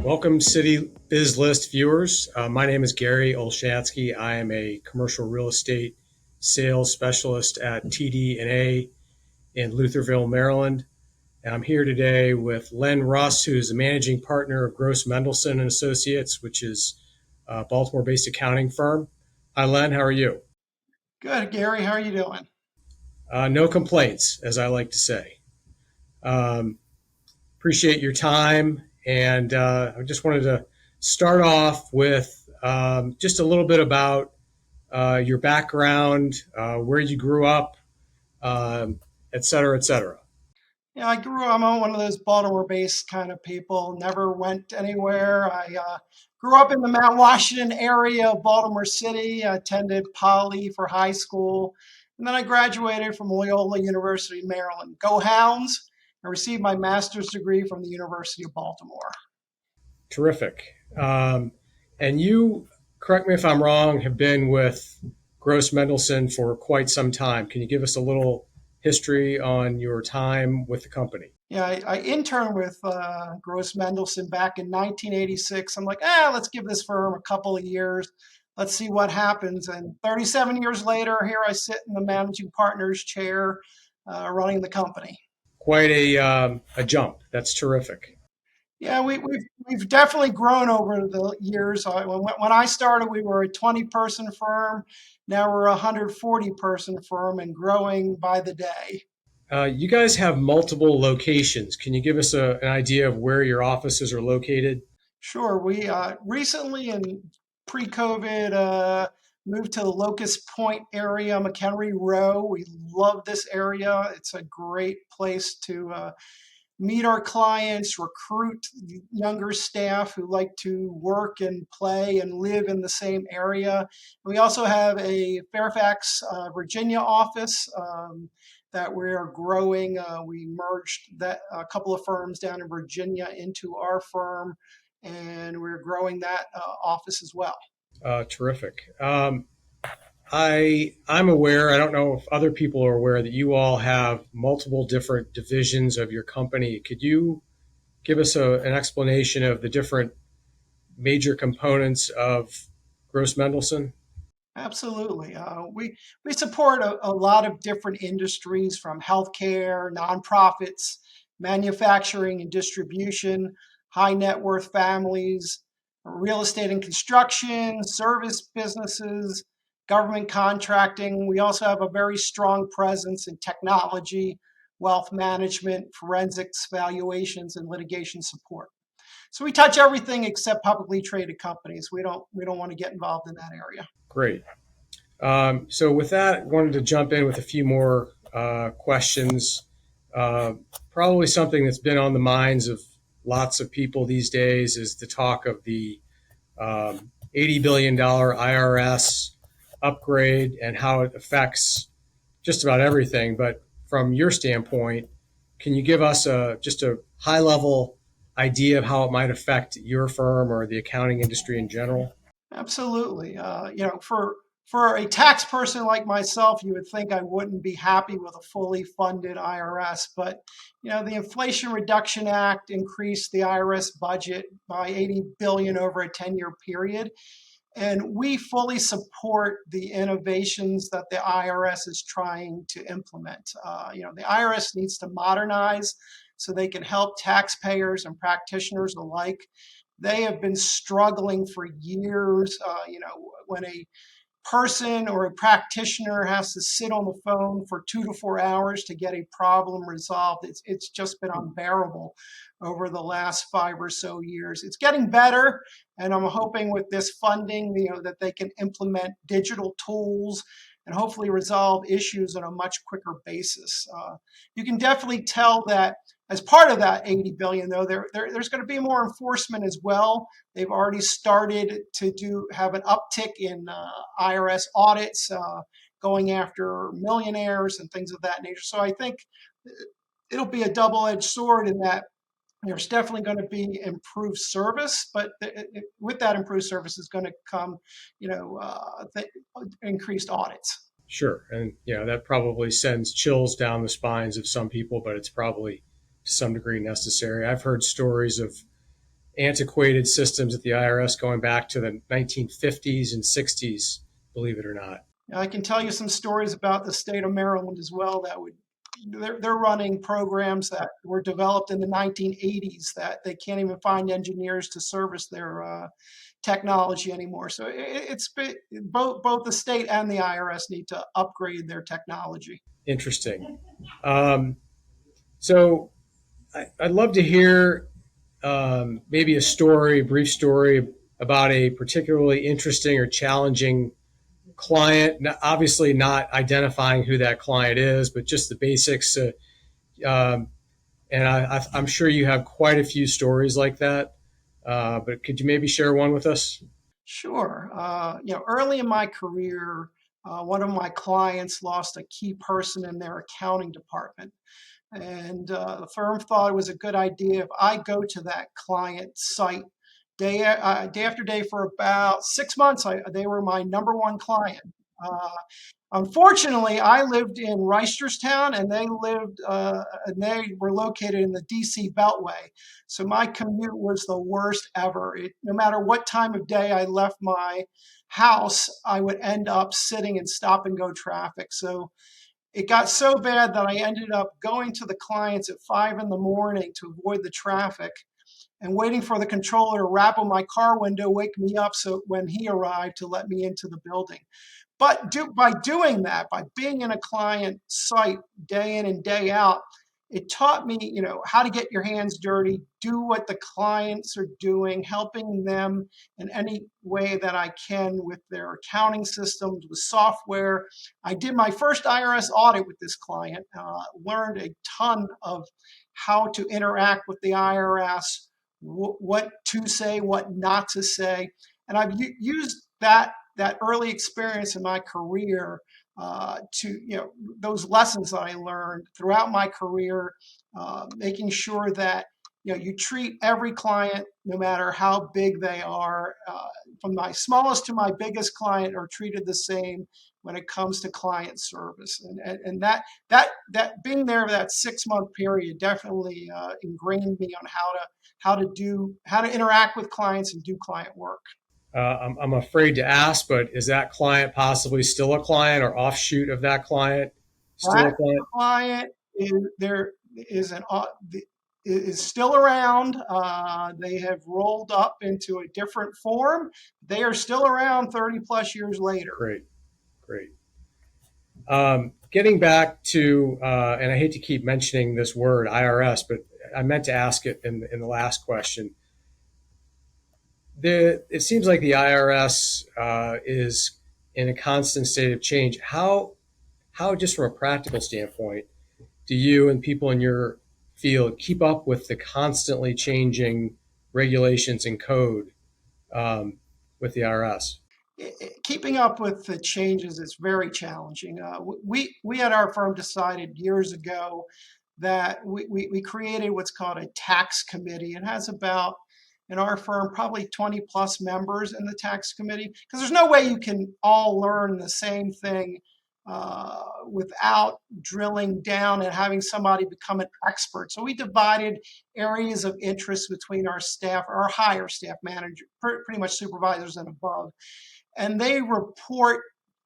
Welcome, City Biz List viewers. My name is Gary Olshansky. I am a commercial real estate sales specialist at TD&A in Lutherville, Maryland. And I'm here today with Len Rus, who's the managing partner of Gross Mendelsohn Associates, which is a Baltimore-based accounting firm. Hi, Len. How are you? Good, Gary. How are you doing? No complaints, as I like to say. Um, Appreciate your time. And I just wanted to start off with just a little bit about your background, where you grew up, et cetera, et cetera. Yeah, I'm one of those Baltimore-based kind of people. Never went anywhere. I grew up in the Mount Washington area of Baltimore City. I attended Poly for high school, and then I graduated from Loyola University, Maryland. Go Hounds! I received my master's degree from the University of Baltimore. Terrific. And you, correct me if I'm wrong, have been with Gross Mendelsohn for quite some time. Can you give us a little history on your time with the company? Yeah, I interned with Gross Mendelsohn back in 1986. I'm like, let's give this firm a couple of years. Let's see what happens. And 37 years later, here I sit in the managing partner's chair running the company. Quite a jump. That's terrific. Yeah, we've definitely grown over the years. When I started, we were a 20-person firm. Now we're a 140-person firm and growing by the day. You guys have multiple locations. Can you give us an idea of where your offices are located? Sure. We recently, in pre-COVID, moved to the Locust Point area, McHenry Row. We love this area. It's a great place to meet our clients, recruit younger staff who like to work and play and live in the same area. We also have a Fairfax, Virginia office that we're growing. We merged a couple of firms down in Virginia into our firm, and we're growing that office as well. Terrific. I'm aware. I don't know if other people are aware that you all have multiple different divisions of your company. Could you give us an explanation of the different major components of Gross Mendelsohn? Absolutely. We support a lot of different industries from healthcare, nonprofits, manufacturing and distribution, high net worth families, real estate and construction, service businesses, government contracting. We also have a very strong presence in technology, wealth management, forensics, valuations, and litigation support. So we touch everything except publicly traded companies. We don't want to get involved in that area. Great. So with that, I wanted to jump in with a few more questions. Probably something that's been on the minds of lots of people these days is the talk of the $80 billion IRS upgrade and how it affects just about everything. But from your standpoint, can you give us just a high level idea of how it might affect your firm or the accounting industry in general? Absolutely. For a tax person like myself, you would think I wouldn't be happy with a fully funded IRS, but the Inflation Reduction Act increased the IRS budget by 80 billion over a 10-year period, and we fully support the innovations that the IRS is trying to implement. The IRS needs to modernize so they can help taxpayers and practitioners alike. They have been struggling for years. When a person or a practitioner has to sit on the phone for 2 to 4 hours to get a problem resolved, it's just been unbearable over the last 5 or so years. It's getting better, and I'm hoping with this funding, that they can implement digital tools and hopefully resolve issues on a much quicker basis. You can definitely tell that as part of that 80 billion, though, there's going to be more enforcement as well. They've already started to have an uptick in IRS audits, going after millionaires and things of that nature. So I think it'll be a double-edged sword in that there's definitely going to be improved service, but with that improved service is going to come, increased audits. Sure. And, that probably sends chills down the spines of some people, but it's probably to some degree necessary. I've heard stories of antiquated systems at the IRS going back to the 1950s and 60s, believe it or not. I can tell you some stories about the state of Maryland as well that would they're running programs that were developed in the 1980s that they can't even find engineers to service their technology anymore. So it's both the state and the IRS need to upgrade their technology. Interesting. Um, so I'd love to hear maybe a story, a brief story about a particularly interesting or challenging client. Obviously, not identifying who that client is, but just the basics. Um, and I'm sure you have quite a few stories like that. But could you maybe share one with us? Sure. Early in my career, one of my clients lost a key person in their accounting department. And the firm thought it was a good idea if I go to that client site day after day for about 6 months. They were my number one client. Uh, Unfortunately, I lived in Reisterstown, and they were located in the DC Beltway. So my commute was the worst ever. No matter what time of day I left my house, I would end up sitting in stop and go traffic. So it got so bad that I ended up going to the clients at 5 in the morning to avoid the traffic and waiting for the controller to rap on my car window, wake me up so when he arrived to let me into the building. But by doing that, by being in a client site day in and day out, it taught me, how to get your hands dirty, do what the clients are doing, helping them in any way that I can with their accounting systems, with software. I did my first IRS audit with this client, learned a ton of how to interact with the IRS, what to say, what not to say. And I've used that early experience in my career to those lessons that I learned throughout my career, making sure that you treat every client, no matter how big they are, from my smallest to my biggest client, are treated the same when it comes to client service. And that being there that 6 month period definitely ingrained me on how to interact with clients and do client work. I'm afraid to ask, but is that client possibly still a client or offshoot of that client still That a client? client is there is still around. They have rolled up into a different form. They are still around 30 plus years later. Great, great. Getting back to, and I hate to keep mentioning this word IRS, but I meant to ask it in the last question. It seems like the IRS is in a constant state of change. How, just from a practical standpoint, do you and people in your field keep up with the constantly changing regulations and code with the IRS? Keeping up with the changes is very challenging. We at our firm decided years ago that we created what's called a tax committee. It has about, in our firm, probably 20 plus members in the tax committee, because there's no way you can all learn the same thing without drilling down and having somebody become an expert. So we divided areas of interest between our staff, our higher staff manager, pretty much supervisors and above, and they report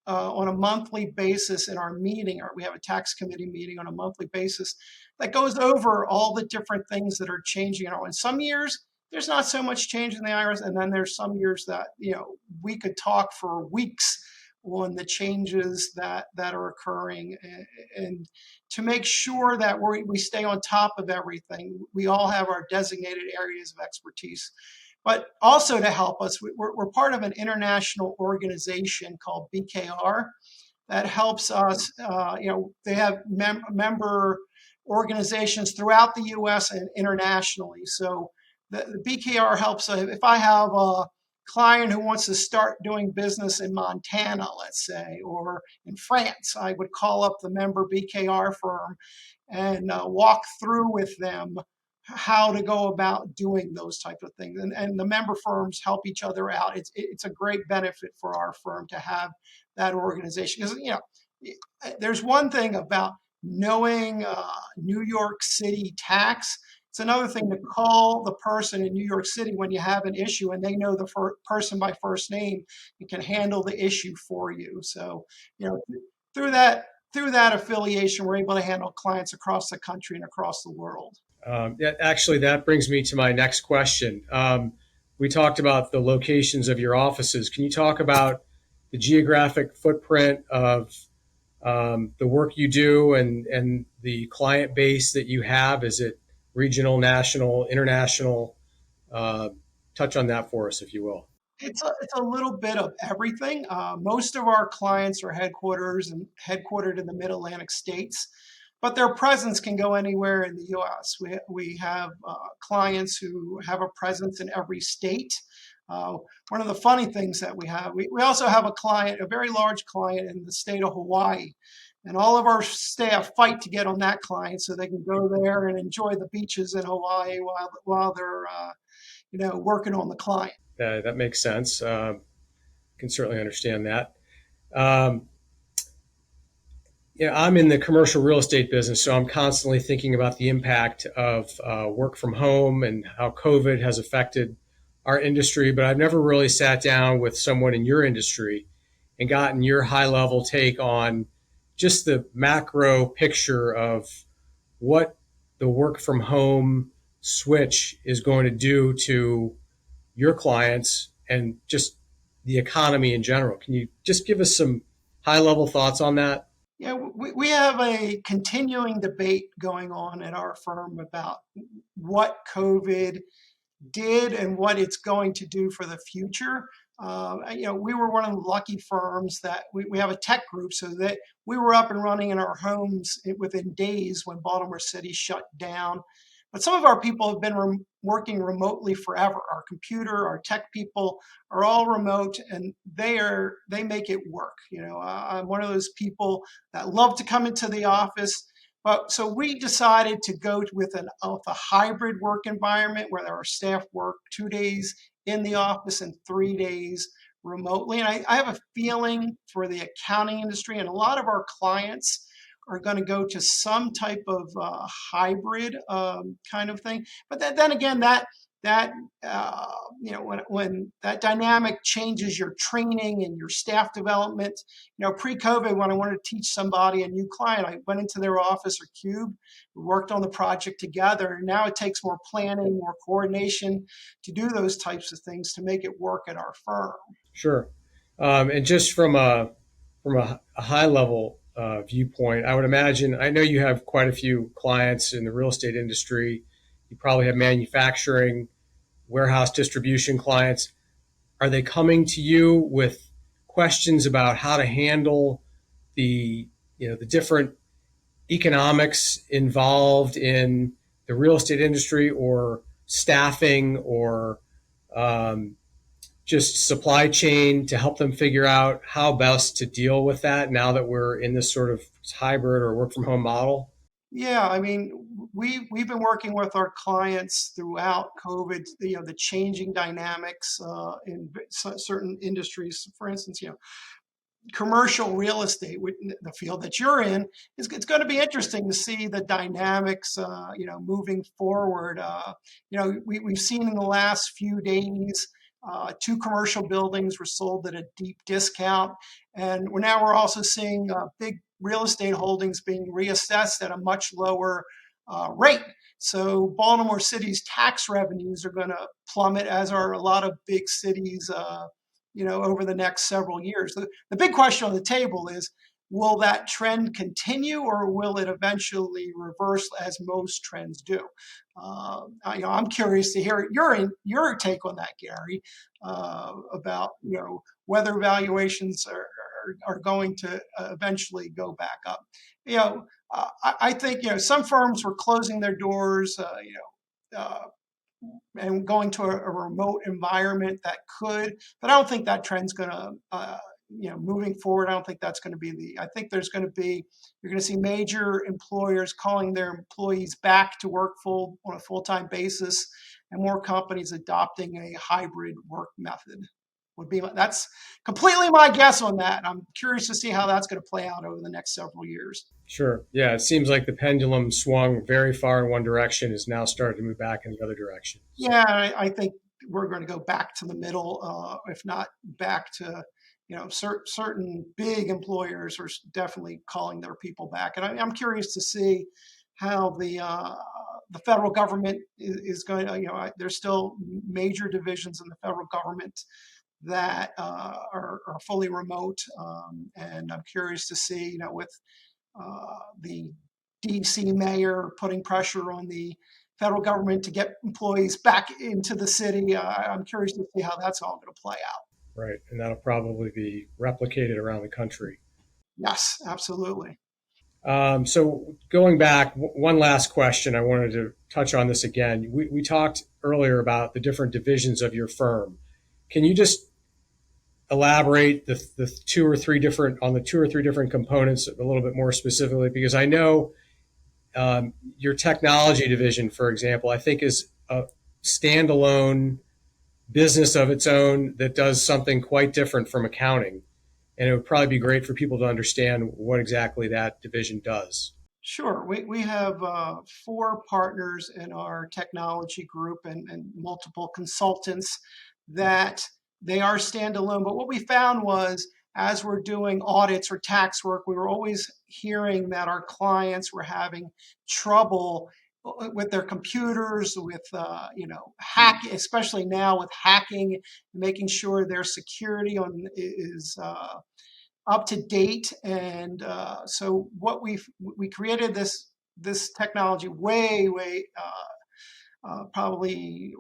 on a monthly basis in our meeting, or we have a tax committee meeting on a monthly basis that goes over all the different things that are changing. In some years, there's not so much change in the IRS, and then there's some years that we could talk for weeks on the changes that are occurring, and to make sure that we stay on top of everything. We all have our designated areas of expertise. But also to help us, we're part of an international organization called BKR that helps us. They have member organizations throughout the U.S. and internationally. So the BKR helps. If I have a client who wants to start doing business in Montana, let's say, or in France, I would call up the member BKR firm and walk through with them how to go about doing those type of things. And the member firms help each other out. It's a great benefit for our firm to have that organization, because there's one thing about knowing New York City tax. It's another thing to call the person in New York City when you have an issue and they know the person by first name and can handle the issue for you. So, you know, through that through that affiliation, we're able to handle clients across the country and across the world. Yeah, actually, that brings me to my next question. We talked about the locations of your offices. Can you talk about the geographic footprint of the work you do and the client base that you have? Is it regional, national, international? Uh, Touch on that for us, if you will. It's a little bit of everything. Most of our clients are headquartered in the Mid Atlantic states, but their presence can go anywhere in the U.S. We have clients who have a presence in every state. Uh, One of the funny things that we also have a client, a very large client in the state of Hawaii. And all of our staff fight to get on that client so they can go there and enjoy the beaches in Hawaii while they're working on the client. That makes sense. Can certainly understand that. Um, Yeah, I'm in the commercial real estate business, so I'm constantly thinking about the impact of work from home and how COVID has affected our industry. But I've never really sat down with someone in your industry and gotten your high level take on just the macro picture of what the work from home switch is going to do to your clients and just the economy in general. Can you just give us some high level thoughts on that? Yeah, we have a continuing debate going on at our firm about what COVID did and what it's going to do for the future. We were one of the lucky firms that we have a tech group, so that we were up and running in our homes within days when Baltimore City shut down. But some of our people have been working remotely forever. Our computer, our tech people are all remote, and they make it work. I'm one of those people that love to come into the office. But so we decided to go with a hybrid work environment where our staff work 2 days in the office and 3 days remotely. And I have a feeling for the accounting industry, and a lot of our clients are going to go to some type of hybrid kind of thing. But then again, that when that dynamic changes your training and your staff development. Pre-COVID, when I wanted to teach somebody a new client, I went into their office or cube, we worked on the project together. And now it takes more planning, more coordination to do those types of things to make it work at our firm. Sure. And just from a high level viewpoint, I would imagine I know you have quite a few clients in the real estate industry. You probably have manufacturing, warehouse distribution clients. Are they coming to you with questions about how to handle the different economics involved in the real estate industry, or staffing, or um, just supply chain, to help them figure out how best to deal with that now that we're in this sort of hybrid or work from home model? Yeah, I mean, we've been working with our clients throughout COVID. The changing dynamics in certain industries. For instance, commercial real estate, the field that you're in, it's going to be interesting to see the dynamics, moving forward. We've seen in the last few days, two commercial buildings were sold at a deep discount, and we're also seeing big real estate holdings being reassessed at a much lower rate. So Baltimore City's tax revenues are going to plummet, as are a lot of big cities. Over the next several years. The big question on the table is, will that trend continue, or will it eventually reverse as most trends do? I'm curious to hear your take on that, Gary, about whether valuations are going to eventually go back up. I think some firms were closing their doors. And going to a remote environment that could, but I don't think that trend's going to, moving forward, I don't think that's going to be I think you're going to see major employers calling their employees back to work on a full-time basis, and more companies adopting a hybrid work method. That's completely my guess on that. I'm curious to see how that's going to play out over the next several years. Sure. Yeah, it seems like the pendulum swung very far in one direction, is now starting to move back in the other direction. So, Yeah, I think we're going to go back to the middle, if not back to, certain big employers are definitely calling their people back. And I'm curious to see how the federal government is going to, there's still major divisions in the federal government that are fully remote. And I'm curious to see, with the DC mayor putting pressure on the federal government to get employees back into the city. I'm curious to see how that's all going to play out. right. And that'll probably be replicated around the country. Yes, absolutely. So going back, one last question. I wanted to touch on this again. We talked earlier about the different divisions of your firm. Can you just elaborate the two or three different on the two or three different components a little bit more specifically? Because I know your technology division, for example, I think is a standalone business of its own that does something quite different from accounting. And it would probably be great for people to understand what exactly that division does. Sure. We have four partners in our technology group and multiple consultants that they are standalone. But what we found was as we're doing audits or tax work, we were always hearing that our clients were having trouble with their computers, with hack, especially now with hacking, making sure their security on is up to date. And so what we created this technology way probably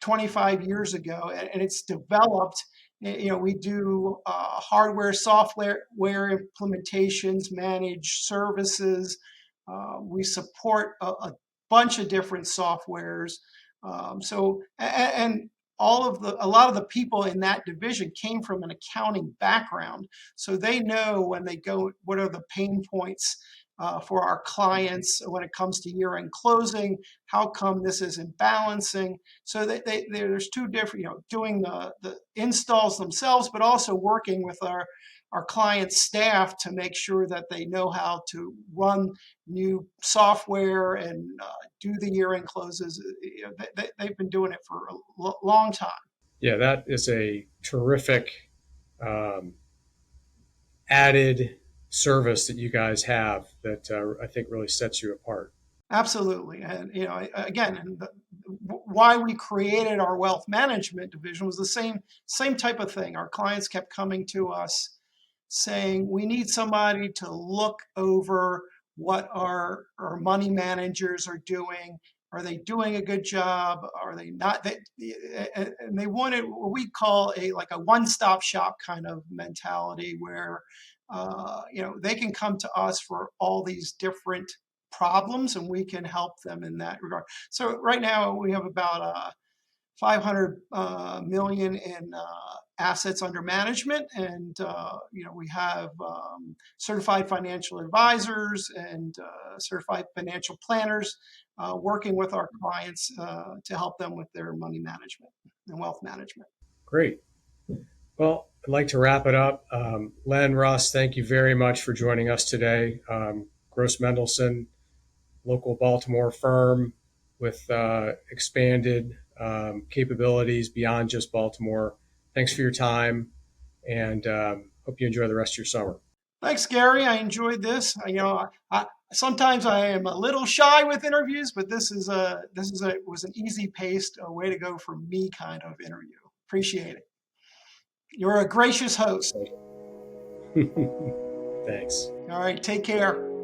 25 years ago, and it's developed. We do hardware, software implementations, managed services. We support a bunch of different softwares. And a lot of the people in that division came from an accounting background, so they know when they go what are the pain points for our clients when it comes to year-end closing. How come this isn't balancing? So there's two different, doing the installs themselves, but also working with our client staff to make sure that they know how to run new software and do the year-end closes. They've been doing it for a long time. Yeah, that is a terrific um, added service that you guys have that I think really sets you apart. Absolutely. And, again, why we created our wealth management division was the same type of thing. Our clients kept coming to us saying, we need somebody to look over what our money managers are doing. Are they doing a good job? Are they not? And they wanted what we call a one-stop shop kind of mentality where they can come to us for all these different problems and we can help them in that regard. So right now we have about 500 million in assets under management, and we have certified financial advisors and certified financial planners working with our clients to help them with their money management and wealth management. Great. Well, I'd like to wrap it up. Len Rus, thank you very much for joining us today. Gross Mendelsohn, local Baltimore firm with expanded capabilities beyond just Baltimore. Thanks for your time, and hope you enjoy the rest of your summer. Thanks, Gary. I enjoyed this. Sometimes I am a little shy with interviews, but this was an easy paced way to go for me kind of interview. Appreciate it. You're a gracious host. Thanks. All right, take care.